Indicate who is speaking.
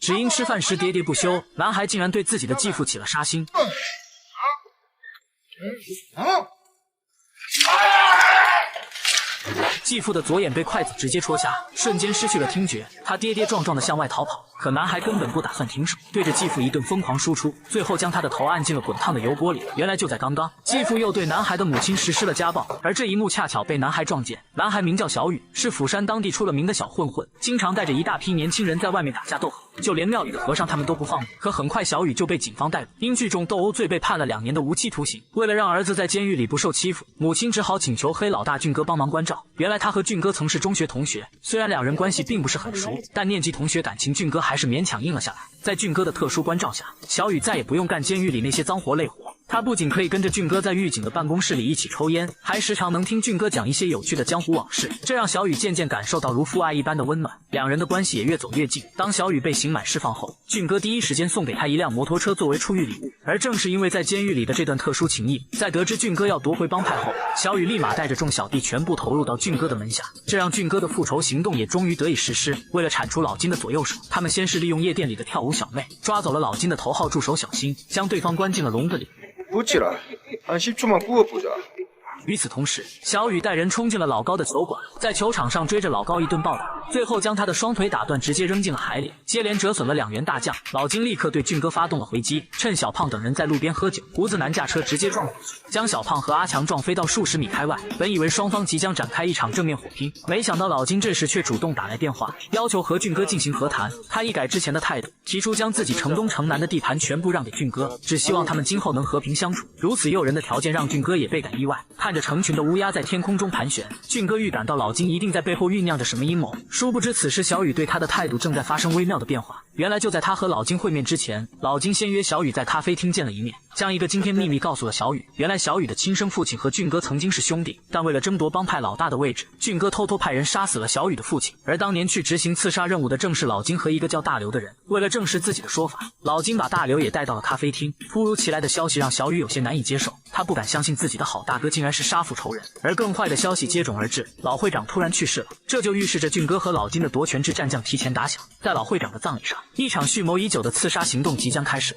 Speaker 1: 只因吃饭时喋喋不休，男孩竟然对自己的继父起了杀心。继父的左眼被筷子直接戳瞎，瞬间失去了听觉，他跌跌撞撞地向外逃跑。可男孩根本不打算停手，对着继父一顿疯狂输出，最后将他的头按进了滚烫的油锅里。原来就在刚刚，继父又对男孩的母亲实施了家暴，而这一幕恰巧被男孩撞见。男孩名叫小雨，是釜山当地出了名的小混混，经常带着一大批年轻人在外面打架斗殴，就连庙里的和尚他们都不放过。可很快小雨就被警方逮捕，因聚众斗殴罪被判了2年的无期徒刑。为了让儿子在监狱里不受欺负，母亲只好请求黑老大俊哥帮忙关照。原来他和俊哥曾是中学同学，虽然两人关系并不是很熟，但念及同学感情，俊哥还是勉强应了下来。在俊哥的特殊关照下，小雨再也不用干监狱里那些脏活累活。他不仅可以跟着俊哥在狱警的办公室里一起抽烟，还时常能听俊哥讲一些有趣的江湖往事，这让小雨渐渐感受到如父爱一般的温暖，两人的关系也越走越近。当小雨被刑满释放后，俊哥第一时间送给他一辆摩托车作为出狱礼物。而正是因为在监狱里的这段特殊情谊，在得知俊哥要夺回帮派后，小雨立马带着众小弟全部投入到俊哥的门下，这让俊哥的复仇行动也终于得以实施。为了铲除老金的左右手，他们先是利用夜店里的跳舞小妹抓走了老金的头号助手小新，将对方关进了笼子里。
Speaker 2: 못 지라. 한 10초만 구워보자.
Speaker 1: 与此同时，小雨带人冲进了老高的球馆，在球场上追着老高一顿暴打，最后将他的双腿打断，直接扔进了海里，接连折损了2员大将。老金立刻对俊哥发动了回击，趁小胖等人在路边喝酒，胡子男驾车直接撞过去，将小胖和阿强撞飞到数十米开外。本以为双方即将展开一场正面火拼，没想到老金这时却主动打来电话，要求和俊哥进行和谈。他一改之前的态度，提出将自己城东城南的地盘全部让给俊哥，只希望他们今后能和平相处。如此诱人的条件让俊哥也倍感意外，看着成群的乌鸦在天空中盘旋，俊哥预感到老金一定在背后酝酿着什么阴谋。殊不知此时小雨对他的态度正在发生微妙的变化。原来就在他和老金会面之前，老金先约小雨在咖啡厅见了一面，将一个惊天秘密告诉了小雨。原来小雨的亲生父亲和俊哥曾经是兄弟，但为了争夺帮派老大的位置，俊哥偷偷派人杀死了小雨的父亲。而当年去执行刺杀任务的正是老金和一个叫大刘的人。为了证实自己的说法，老金把大刘也带到了咖啡厅。突如其来的消息让小雨有些难以接受，他不敢相信自己的好大哥竟然是杀父仇人。而更坏的消息接踵而至，老会长突然去世了，这就预示着俊哥和老金的夺权之战将提前打响。在老会长的葬礼上，一场蓄谋已久的刺杀行动即将开始。